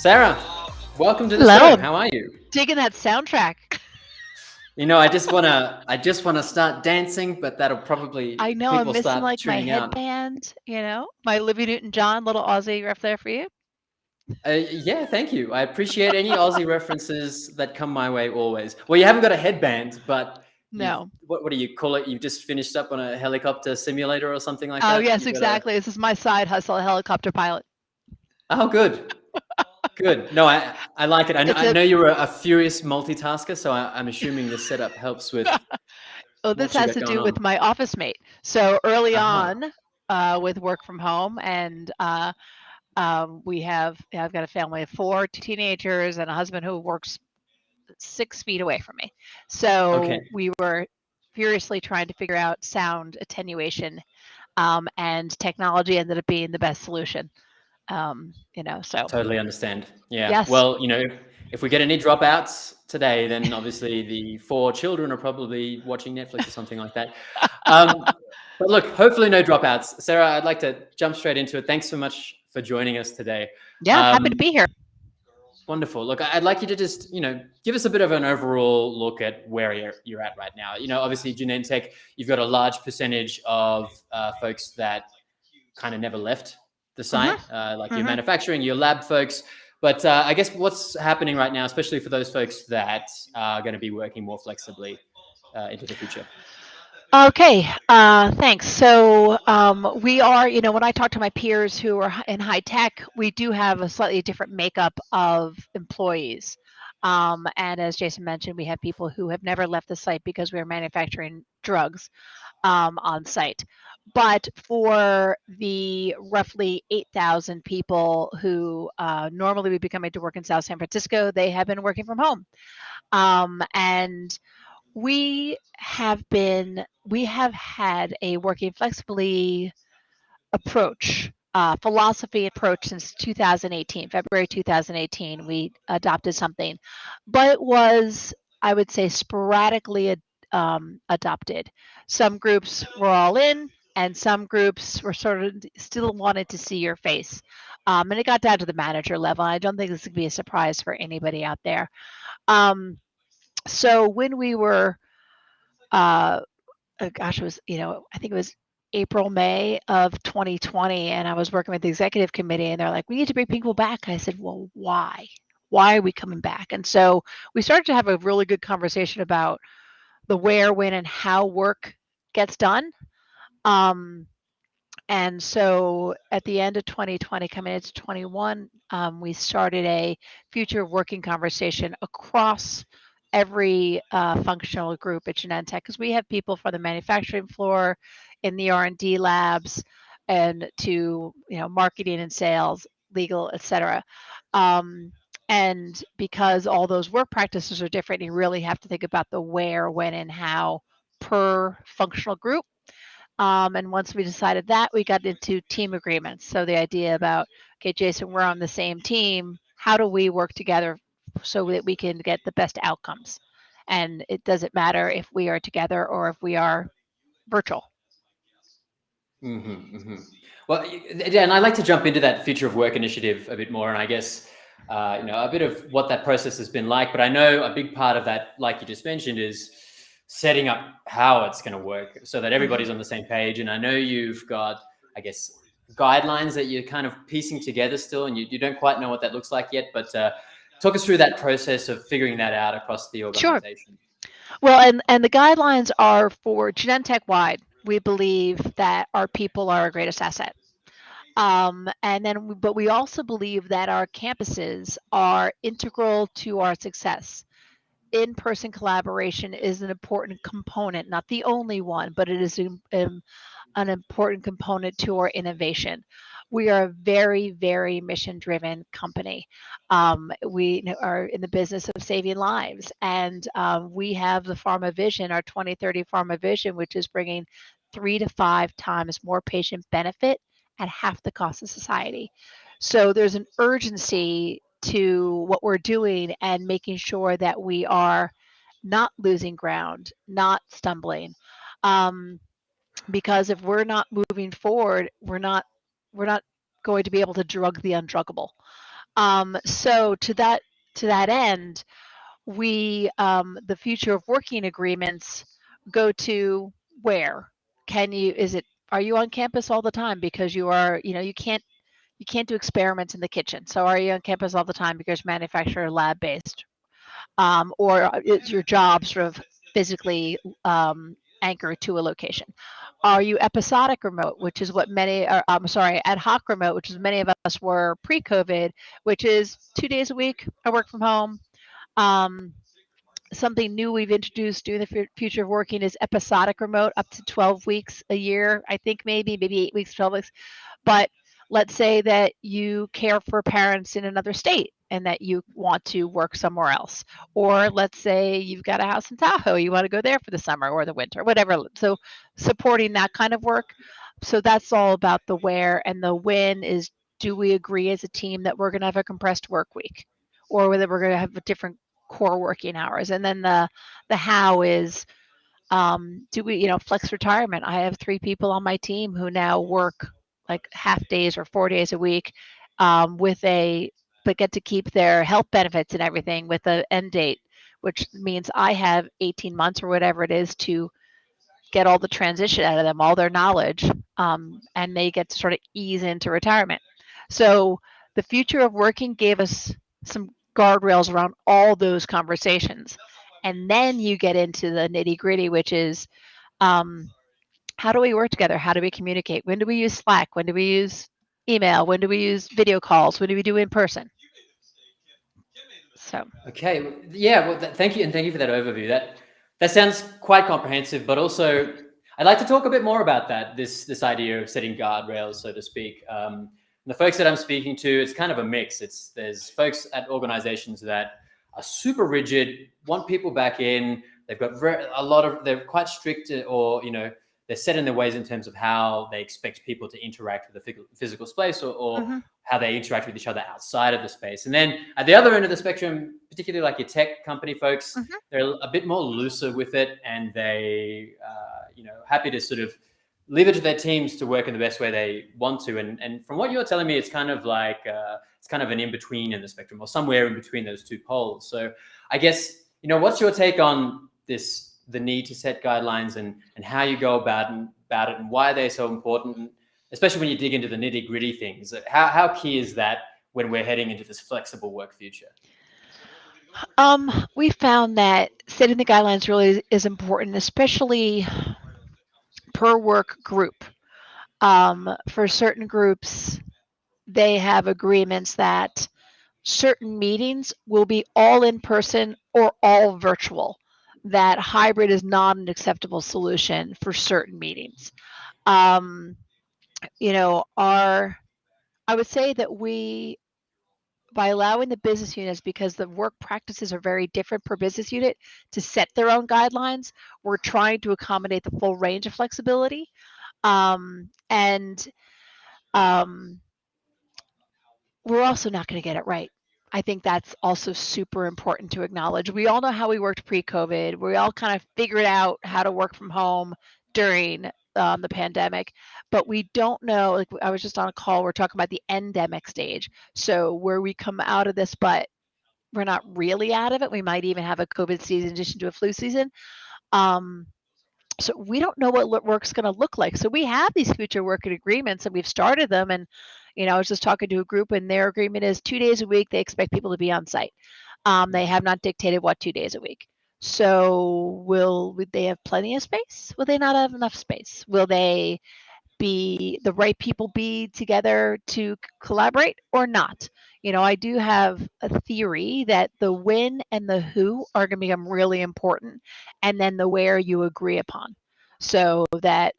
Sarah, welcome to the Hello, show. How are you? digging that soundtrack. I just wanna start dancing, but that'll probably I know I'm people missing start like my tuning out. headband, my Olivia Newton-John little Aussie riff there for you. Yeah, thank you. I appreciate any Aussie references that come my way always. Well, you haven't got a headband, but you've No. what do you call it? You've just finished up on a helicopter simulator or something like Oh, that. yes, You've got a exactly. This is my side hustle, helicopter pilot. oh, good, good. No, I like it. I know, It's I a know you're a furious multitasker, so I'm assuming this setup helps with oh, this what you has got to going do with on. my office mate. So early Uh-huh. on, with work from home, and I've got a family of four teenagers and a husband who works 6 feet away from me. Okay. So we were furiously trying to figure out sound attenuation, and technology ended up being the best solution. So Totally understand. Yeah. yes. Well, if we get any dropouts today, then obviously the four children are probably watching Netflix or something like that. But look, hopefully no dropouts. Sarah, I'd like to jump straight into it. Thanks so much for joining us today. Yeah, happy to Um, be here. Wonderful. Look, I'd like you to just, give us a bit of an overall look at where you're at right now. Obviously, Genentech, you've got a large percentage of folks that kind of never left the site, Mhm, like your mhm. manufacturing, your lab folks. But I guess what's happening right now, especially for those folks that are going to be working more flexibly into the future? Okay, thanks. So we are, when I talk to my peers who are in high tech, we do have a slightly different makeup of employees. And as Jason mentioned, we have people who have never left the site because we are manufacturing drugs on site. But for the roughly 8,000 people who normally would be coming to work in South San Francisco, they have been working from home. And we have had a working flexibly philosophy approach since 2018, February 2018. We adopted something, but it was, I would say, sporadically adopted. Some groups were all in, and some groups were sort of still wanted to see your face. And it got down to the manager level. I don't think this would be a surprise for anybody out there. So when we were uh, gosh, it was, I think it was April, May of 2020, and I was working with the executive committee, and they're like, we need to bring people back. I said, well, why? Why are we coming back? And so we started to have a really good conversation about the where, when, and how work gets done. Um, and so at the end of 2020, coming into 21, we started a future working conversation across every functional group at Genentech, because we have people from the manufacturing floor, in the R&D labs, and to marketing and sales, legal, etc. Um, and because all those work practices are different, you really have to think about the where, when, and how per functional group. And once we decided that, we got into team agreements. So the idea about, okay, Jason, we're on the same team. How do we work together so that we can get the best outcomes? And it doesn't matter if we are together or if we are virtual. Well, yeah, and I'd like to jump into that future of work initiative a bit more, and I guess a bit of what that process has been like. But I know a big part of that, like you just mentioned, is setting up how it's going to work so that Mhm. everybody's on the same page. And I know you've got, I guess, guidelines that you're kind of piecing together still, and you don't quite know what that looks like yet. But talk us through that process of figuring that out across the Sure. organization. Well, and the guidelines are for Genentech wide. We believe that our people are our greatest asset. But we also believe that our campuses are integral to our success. In-person collaboration is an important component, not the only one, but it is an important component to our innovation. We are a very, very mission-driven company. We are in the business of saving lives, and we have the pharma vision, our 2030 pharma vision, which is bringing 3 to 5 times more patient benefit at half the cost of society. So there's an urgency to what we're doing and making sure that we are not losing ground, not stumbling. Um, because if we're not moving forward, we're not going to be able to drug the undruggable. So to that end, we the future of working agreements go to where are you on campus all the time because you can't do experiments in the kitchen. So are you on campus all the time because manufacturer lab based, or is your job sort of physically anchored to a location? Are you episodic remote, which is what many are, I'm sorry, ad hoc remote, which is many of us were pre-COVID, which is 2 days a week, I work from home. Um, Something new we've introduced during the future of working is episodic remote, up to 12 weeks a year, I think maybe 8 weeks, 12 weeks. But let's say that you care for parents in another state and that you want to work somewhere else. Or let's say you've got a house in Tahoe, you want to go there for the summer or the winter, whatever. So supporting that kind of work. So that's all about the where, and the when is, do we agree as a team that we're going to have a compressed work week, or whether we're going to have a different core working hours? And then the how is, do we, flex retirement? I have 3 people on my team who now work like half days or 4 days a week, but get to keep their health benefits and everything with an end date, which means I have 18 months or whatever it is to get all the transition out of them, all their knowledge, and they get to sort of ease into retirement. So the future of working gave us some guardrails around all those conversations. And then you get into the nitty gritty, which is, how do we work together? How do we communicate? When do we use Slack? When do we use email? When do we use video calls? When do we do in person? So Okay, yeah. Well, thank you, and thank you for that overview. That sounds quite comprehensive, but also I'd like to talk a bit more about that. This idea of setting guardrails, so to speak. The folks that I'm speaking to, it's kind of a mix. There's folks at organizations that are super rigid, want people back in. They've got they're quite strict, or they're set in their ways in terms of how they expect people to interact with the physical space, or how they interact with each other outside of the space. And then at the other end of the spectrum, particularly like your tech company folks, they're a bit more looser with it, and they, happy to sort of leave it to their teams to work in the best way they want to. And from what you're telling me, it's kind of like it's kind of an in between in the spectrum, or somewhere in between those two poles. So I guess what's your take on this? The need to set guidelines and how you go about it, and why they're so important, especially when you dig into the nitty gritty things. How key is that when we're heading into this flexible work future? we found that setting the guidelines really is important, especially per work group. For certain groups, they have agreements that certain meetings will be all in person or all virtual. That hybrid is not an acceptable solution for certain meetings. I would say that by allowing the business units, because the work practices are very different per business unit, to set their own guidelines, we're trying to accommodate the full range of flexibility. And we're also not going to get it right. I think that's also super important to acknowledge. We all know how we worked pre-COVID. We all kind of figured out how to work from home during the pandemic, but we don't know. Like, I was just on a call, we're talking about the endemic stage. So where we come out of this, but we're not really out of it. We might even have a COVID season in addition to a flu season. So we don't know what work's going to look like. So we have these future working agreements, and we've started them. And I was just talking to a group, and their agreement is 2 days a week. They expect people to be on site. They have not dictated what 2 days a week. So would they have plenty of space? Will they not have enough space? Will they be the right people be together to collaborate or not? I do have a theory that the when and the who are going to become really important, and then the where you agree upon. So that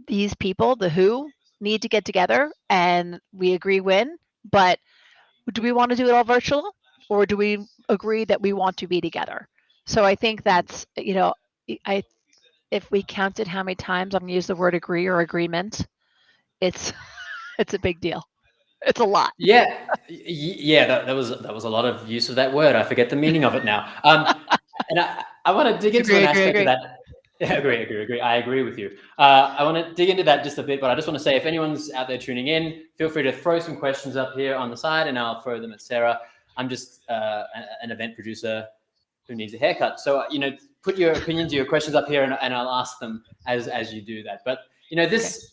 these people, the who, need to get together, and we agree when. But do we want to do it all virtual, or do we agree that we want to be together? So I think that's, I if we counted how many times I'm going to use the word agree or agreement, it's it's a big deal. It's a lot. Yeah, yeah. That was a lot of use of that word. I forget the meaning of it now. And I want to dig into Agree, an agree, aspect of agree. that. Yeah, agree. I agree with you. I want to dig into that just a bit, but I just want to say, if anyone's out there tuning in, feel free to throw some questions up here on the side, and I'll throw them at Sarah. I'm just an event producer who needs a haircut. So put your opinions, your questions up here, and I'll ask them as you do that. But this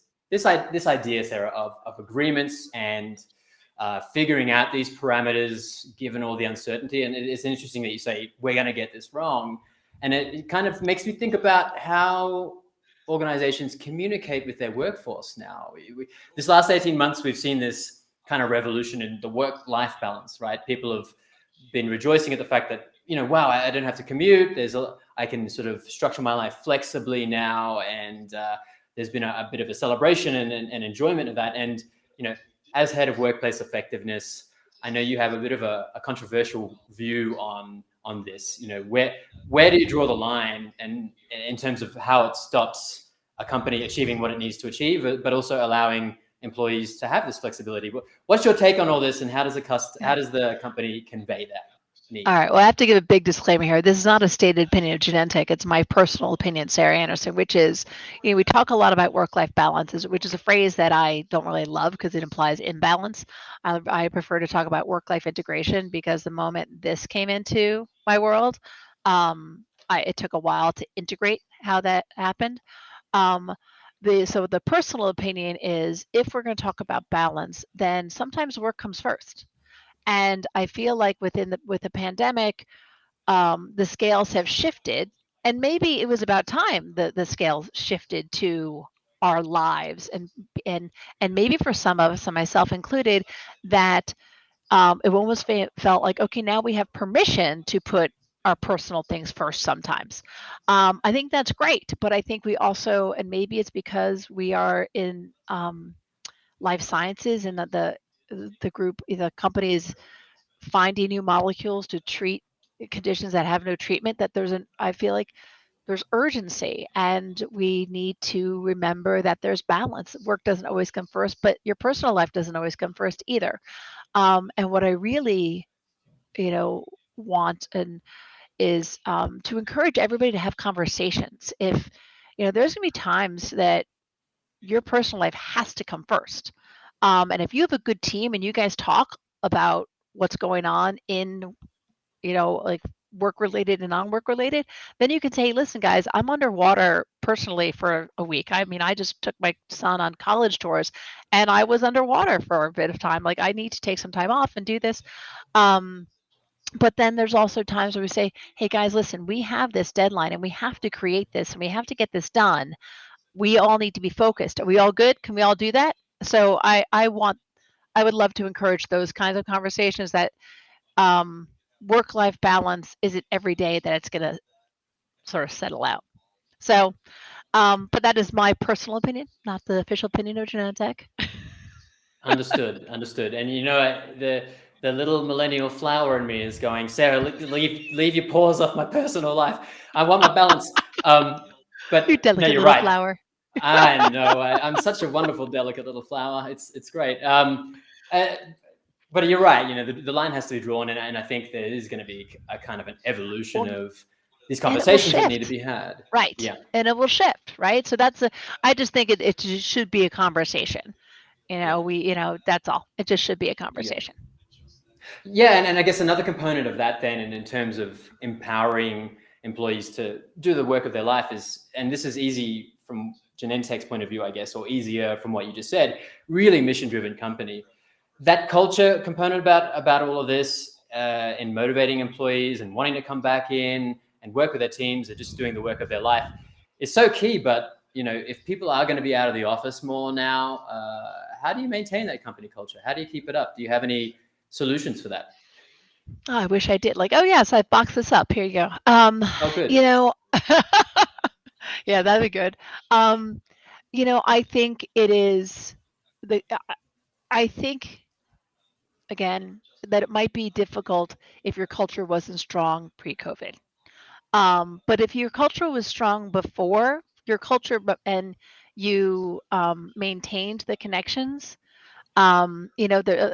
idea, Sarah, of agreements and figuring out these parameters given all the uncertainty, and it's interesting that you say we're going to get this wrong, and it kind of makes me think about how organizations communicate with their workforce now. This last 18 months, we've seen this kind of revolution in the work-life balance, right? People have been rejoicing at the fact that, wow, I don't have to commute. I can sort of structure my life flexibly now. And there's been a bit of a celebration and enjoyment of that. And, as head of workplace effectiveness, I know you have a bit of a controversial view on this. Where do you draw the line, and in terms of how it stops a company achieving what it needs to achieve, but also allowing employees to have this flexibility? What's your take on all this, and how does the company convey that need? All right. Well, I have to give a big disclaimer here. This is not a stated opinion of Genentech. It's my personal opinion, Sara Andersen, which is, we talk a lot about work-life balances, which is a phrase that I don't really love because it implies imbalance. I prefer to talk about work-life integration, because the moment this came into my world, it took a while to integrate how that happened. So the personal opinion is, if we're going to talk about balance, then sometimes work comes first. And I feel like with the pandemic, the scales have shifted, and maybe it was about time the scales shifted to our lives, and maybe for some of us, and myself included, that it almost felt like, okay, now we have permission to put our personal things first sometimes. I think that's great, but I think we also, and maybe it's because we are in life sciences, and the company is finding new molecules to treat conditions that have no treatment, that I feel like there's urgency, and we need to remember that there's balance. Work doesn't always come first, but your personal life doesn't always come first either. And what I really, want is to encourage everybody to have conversations. If, there's going to be times that your personal life has to come first. And if you have a good team and you guys talk about what's going on in, like work related and non-work related, then you can say, hey, listen, guys, I'm underwater personally for a week. I mean, I just took my son on college tours and I was underwater for a bit of time. Like, I need to take some time off and do this. But then there's also times where we say, hey, guys, listen, we have this deadline and we have to create this and we have to get this done. We all need to be focused. Are we all good? Can we all do that? So I would love to encourage those kinds of conversations, that work-life balance isn't every day that it's going to sort of settle out. So, but that is my personal opinion, not the official opinion of Genentech. Understood. And the little millennial flower in me is going, Sarah, leave your paws off my personal life. I want my balance. But you delicate you're little right. flower. I know. I'm such a wonderful, delicate little flower. It's great. But you're right. The line has to be drawn, and I think there is going to be a kind of an evolution of these conversations that need to be had. Right. Yeah. And it will shift. Right. So I just think it should be a conversation. That's all. It just should be a conversation. Yeah, and I guess another component of that then, and in terms of empowering employees to do the work of their life, is, and this is easy from Genentech's point of view, I guess, or easier from what you just said, really mission-driven company. That culture component about all of this, in motivating employees and wanting to come back in and work with their teams and just doing the work of their life, is so key. But if people are going to be out of the office more now, how do you maintain that company culture? How do you keep it up? Do you have any solutions for that? Oh, I wish I did. Like, oh yes, I boxed this up. Here you go. Oh, good. Yeah, that'd be good. I think it is I think, again, that it might be difficult if your culture wasn't strong pre-COVID. But if your culture was strong before your culture, and you maintained the connections, I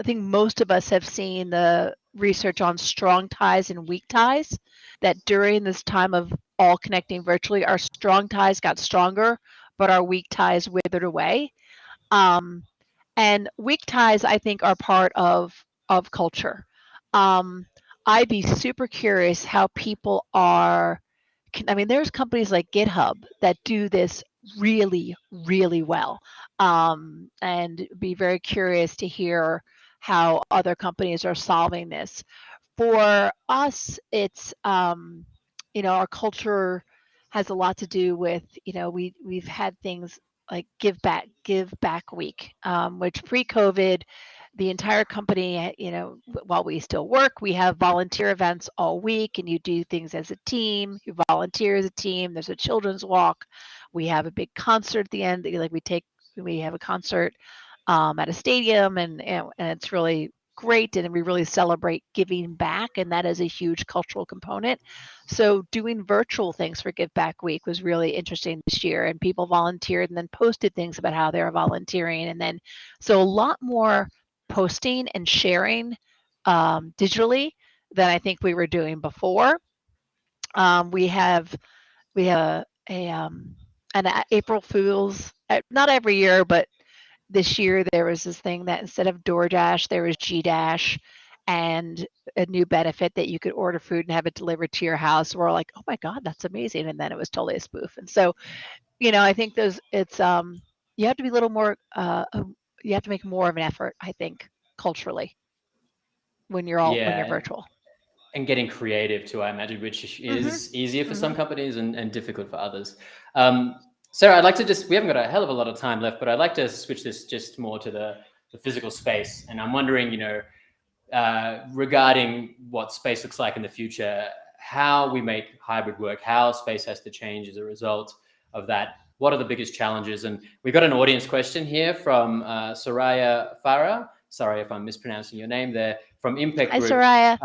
think most of us have seen the research on strong ties and weak ties, that during this time of all connecting virtually. Our strong ties got stronger, but our weak ties withered away. Um, and weak ties, I think, are part of culture. Um, I'd be super curious how people are. I mean, there's companies like GitHub that do this really, really well, and be very curious to hear how other companies are solving this. For us, it's our culture has a lot to do with we've had things like give back week, which pre-COVID, the entire company, while we still work, we have volunteer events all week, and you do things as a team. You volunteer as a team. There's a children's walk. We have a big concert at the end. Like we have a concert at a stadium, and it's really great, and we really celebrate giving back, and that is a huge cultural component. So doing virtual things for Give Back Week was really interesting this year, and people volunteered and then posted things about how they were volunteering, and then so a lot more posting and sharing digitally than I think we were doing before. We have an April Fools, not every year, but this year there was this thing that instead of DoorDash, there was G-Dash, and a new benefit that you could order food and have it delivered to your house. We're like, oh my God, that's amazing. And then it was totally a spoof. And so, I think you have to be a little more, you have to make more of an effort, I think, culturally when you're Yeah, virtual. and getting creative too, I imagine, which Mm-hmm. is easier for some Mm-hmm. companies and difficult for others. Sarah, I'd like to we haven't got a hell of a lot of time left, but I'd like to switch this just more to the physical space. And I'm wondering, regarding what space looks like in the future, how we make hybrid work, how space has to change as a result of that. What are the biggest challenges? And we've got an audience question here from Soraya Farah. Sorry if I'm mispronouncing your name there, from Impact Hi, Group. Soraya.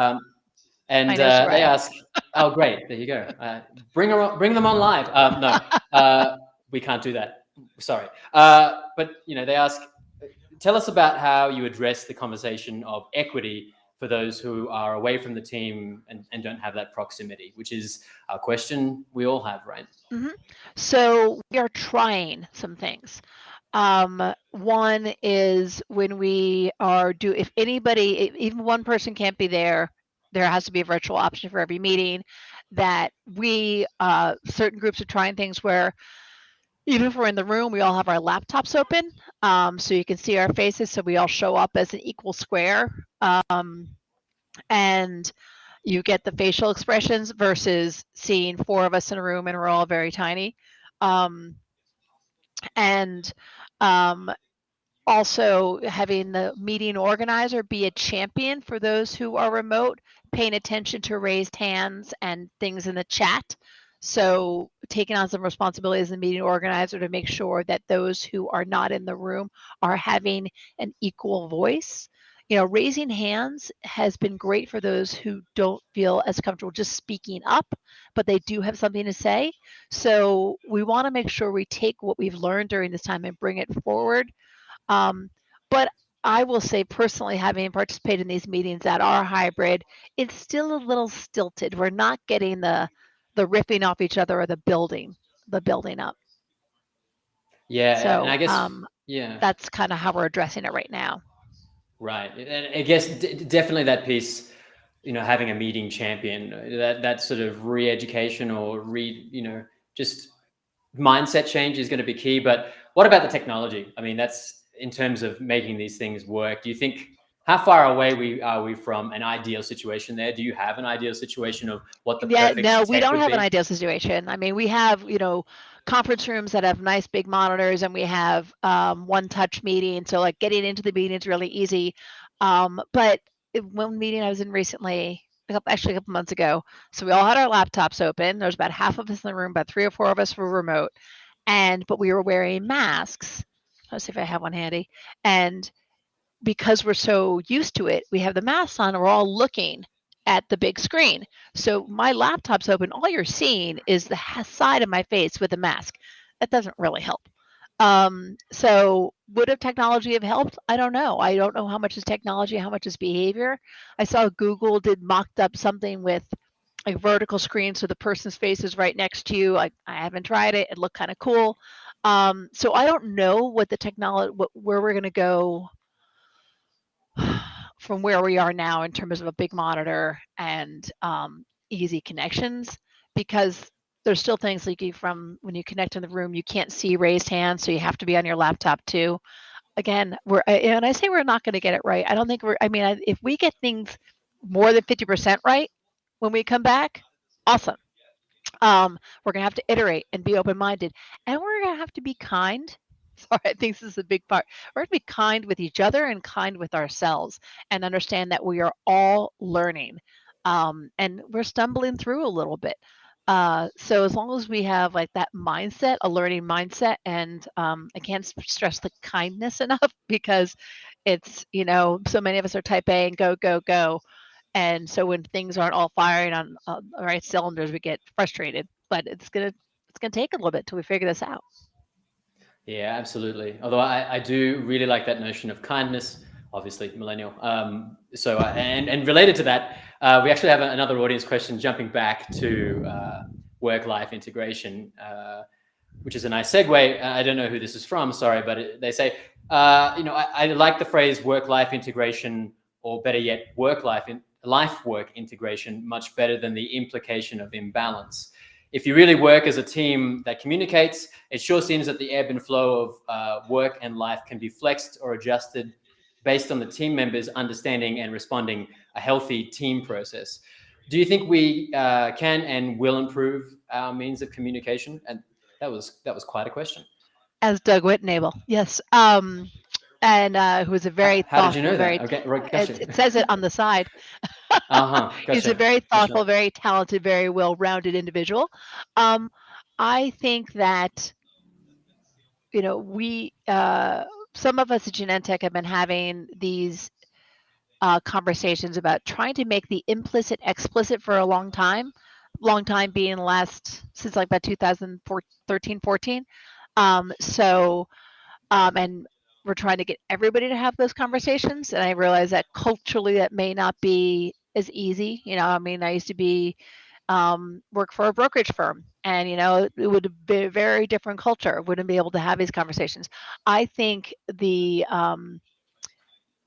And I know they Soraya. ask, oh, great, there you go. Bring them on live. No, we can't do that. Sorry. But, they ask, tell us about how you address the conversation of equity for those who are away from the team and don't have that proximity, which is a question we all have, right? Mm-hmm. So we are trying some things. One is when if even one person can't be there, there has to be a virtual option for every meeting. That certain groups are trying things where even if we're in the room, we all have our laptops open, so you can see our faces, so we all show up as an equal square, and you get the facial expressions versus seeing four of us in a room and we're all very tiny. Um, and Also having the meeting organizer be a champion for those who are remote, paying attention to raised hands and things in the chat. So taking on some responsibility as the meeting organizer to make sure that those who are not in the room are having an equal voice. Raising hands has been great for those who don't feel as comfortable just speaking up, but they do have something to say. So we want to make sure we take what we've learned during this time and bring it forward. But I will say personally, having participated in these meetings that are hybrid, it's still a little stilted. We're not getting the riffing off each other or the building up. Yeah, and So I guess, yeah. that's kind of how we're addressing it right now. Right, and I guess definitely that piece, having a meeting champion, that sort of re-education or just mindset change is going to be key. But what about the technology? I mean, that's in terms of making these things work. Do you think how far away are we from an ideal situation there? Do you have an ideal situation of what the Yeah, perfect no, we tech don't would have an be? ideal situation. I mean, we have, conference rooms that have nice big monitors, and we have one-touch meeting. So like getting into the meeting is really easy. But one meeting I was in recently, actually a couple months ago, so we all had our laptops open. There's about half of us in the room, about 3 or 4 of us were remote, but we were wearing masks. Let's see if I have one handy. And because we're so used to it, we have the masks on, and we're all looking at the big screen. So my laptop's open. All you're seeing is the side of my face with a mask. That doesn't really help. So would a technology have helped? I don't know. I don't know how much is technology, how much is behavior. I saw Google did mocked up something with a vertical screen, so the person's face is right next to you. I haven't tried it. It looked kind of cool. So I don't know what the technology, where we're going to go from where we are now in terms of a big monitor and easy connections, because there's still things like from when you connect in the room, you can't see raised hands, so you have to be on your laptop too. Again, and I say we're not going to get it right. I don't think if we get things more than 50% right when we come back, awesome. We're going to have to iterate and be open-minded, and we're going to have to be kind. Sorry, I think this is a big part. We're going to be kind with each other and kind with ourselves, and understand that we are all learning, and we're stumbling through a little bit. So as long as we have like that mindset, a learning mindset, and I can't stress the kindness enough, because it's, so many of us are type A and go, go, go. And so when things aren't all firing on the right cylinders, we get frustrated. But it's gonna take a little bit till we figure this out. Yeah, absolutely. Although I do really like that notion of kindness, obviously millennial. And related to that, we actually have another audience question jumping back to work-life integration, which is a nice segue. I don't know who this is from, sorry, but they say, I like the phrase work-life integration, or better yet, life-work integration, much better than the implication of imbalance. If you really work as a team that communicates, it sure seems that the ebb and flow of work and life can be flexed or adjusted based on the team members understanding and responding a healthy team process. Do you think we can and will improve our means of communication? And that was quite a question. As Doug Whitnable, yes. And who was a very How did you thoughtful, know very, that? Okay, right, gotcha. it says it on the side. Gotcha. He's a very thoughtful, Gotcha. very talented, very well-rounded individual. I think that, we, some of us at Genentech have been having these conversations about trying to make the implicit explicit for a long time being since like about 2013, 14. And we're trying to get everybody to have those conversations. And I realize that culturally that may not be as easy. I used to work for a brokerage firm, and it would be a very different culture. Wouldn't be able to have these conversations. I think when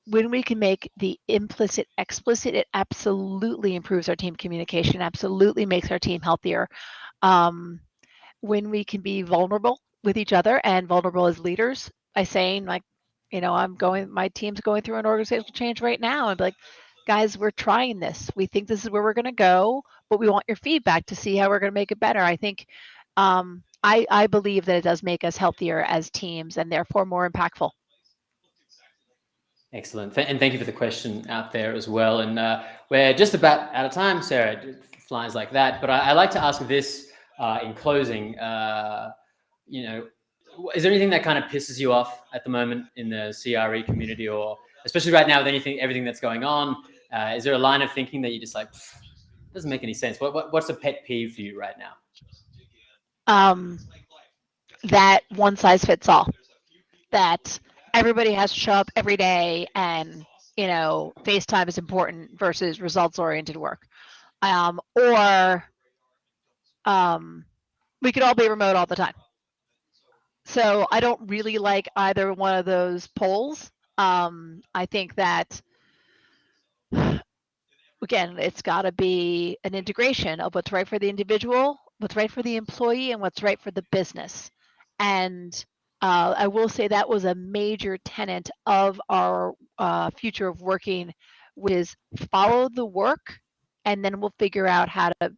we can make the implicit explicit, it absolutely improves our team communication, absolutely makes our team healthier. When we can be vulnerable with each other, and vulnerable as leaders, by saying like, my team's going through an organizational change right now, and be like, guys, we're trying this. We think this is where we're going to go, but we want your feedback to see how we're going to make it better. I think, I believe that it does make us healthier as teams, and therefore more impactful. Excellent. And thank you for the question out there as well. And we're just about out of time, Sarah. It flies like that. But I like to ask this in closing. Is there anything that kind of pisses you off at the moment in the CRE community, or especially right now with everything that's going on? Is there a line of thinking that you just like, doesn't make any sense? What's a pet peeve for you right now? That one size fits all. That everybody has to show up every day, and FaceTime is important versus results oriented work, or we could all be remote all the time. So I don't really like either one of those poles. I think that, again, it's got to be an integration of what's right for the individual, what's right for the employee, and what's right for the business. And I will say that was a major tenet of our future of working, which is follow the work, and then we'll figure out how to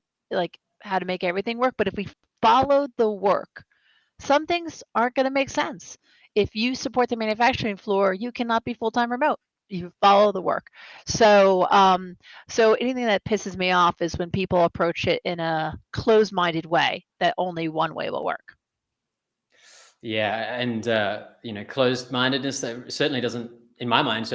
make everything work. But if we follow the work, some things aren't going to make sense. If you support the manufacturing floor, you cannot be full-time remote. You follow the work. So anything that pisses me off is when people approach it in a closed-minded way, that only one way will work. Yeah, and closed-mindedness certainly doesn't, in my mind,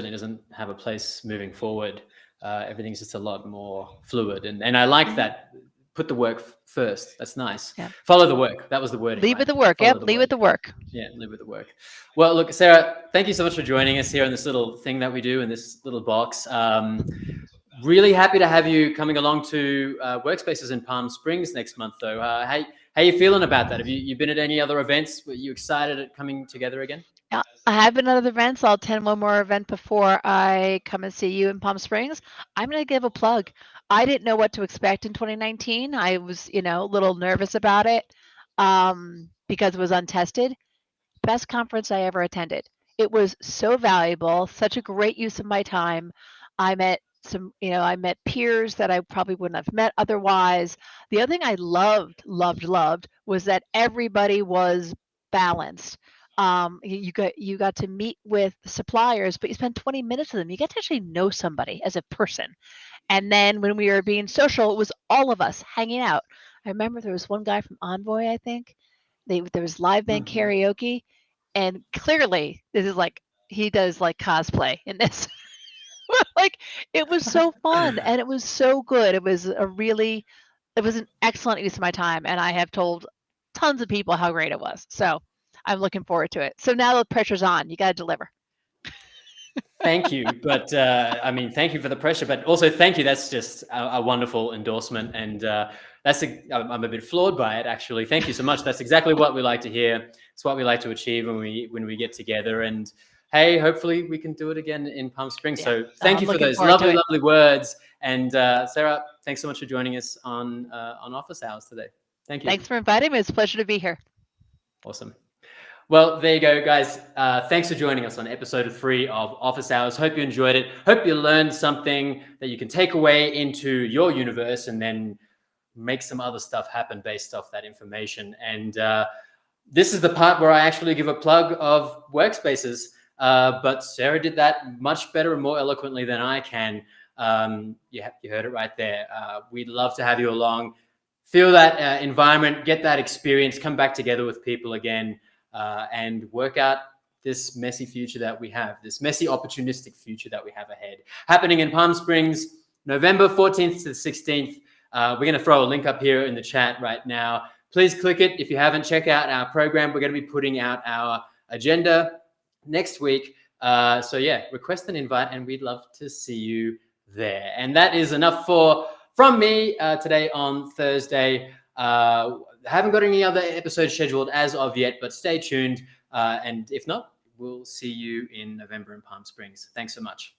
have a place moving forward. Everything's just a lot more fluid, and I like that. Put the work first. That's nice. Yeah. Follow the work. That was the wording. Lead with the work. Yep. Lead with the work. Yeah, lead with the work. Well, look, Sarah, thank you so much for joining us here on this little thing that we do in this little box. Really happy to have you coming along to WorkSpaces in Palm Springs next month, though. How you feeling about that? Have you been at any other events? Were you excited at coming together again? Yeah, I have been at other events. I'll attend one more event before I come and see you in Palm Springs. I'm going to give a plug. I didn't know what to expect in 2019. I was, a little nervous about it because it was untested. Best conference I ever attended. It was so valuable, such a great use of my time. I met I met peers that I probably wouldn't have met otherwise. The other thing I loved was that everybody was balanced. You got to meet with suppliers, but you spend 20 minutes with them. You get to actually know somebody as a person. And then when we were being social, it was all of us hanging out. I remember there was one guy from Envoy, I think. There was live band karaoke, and clearly this is like he does like cosplay in this. Like it was so fun and it was so good. It was an excellent use of my time, and I have told tons of people how great it was. So I'm looking forward to it. So now the pressure's on. You got to deliver. Thank you, but thank you for the pressure, but also thank you. That's just a wonderful endorsement, and I'm a bit floored by it, actually. Thank you so much. That's exactly what we like to hear. It's what we like to achieve when we get together. And hey, hopefully we can do it again in Palm Springs. Yeah, So thank you for those lovely words. And Sarah, thanks so much for joining us on Office Hours today. Thank you. Thanks for inviting me. It's a pleasure to be here. Awesome. Well, there you go, guys. Thanks for joining us on episode 3 of Office Hours. Hope you enjoyed it. Hope you learned something that you can take away into your universe and then make some other stuff happen based off that information. And this is the part where I actually give a plug of WorkSpaces, but Sarah did that much better and more eloquently than I can. You heard it right there. We'd love to have you along. Feel that environment, get that experience, come back together with people again. And work out this messy future that we have, this messy opportunistic future that we have ahead. Happening in Palm Springs, November 14th to the 16th. We're going to throw a link up here in the chat right now. Please click it. If you haven't, check out our program. We're going to be putting out our agenda next week. So yeah, request an invite and we'd love to see you there. And that is enough from me today on Thursday. Haven't got any other episodes scheduled as of yet, but stay tuned. And if not, we'll see you in November in Palm Springs. Thanks so much.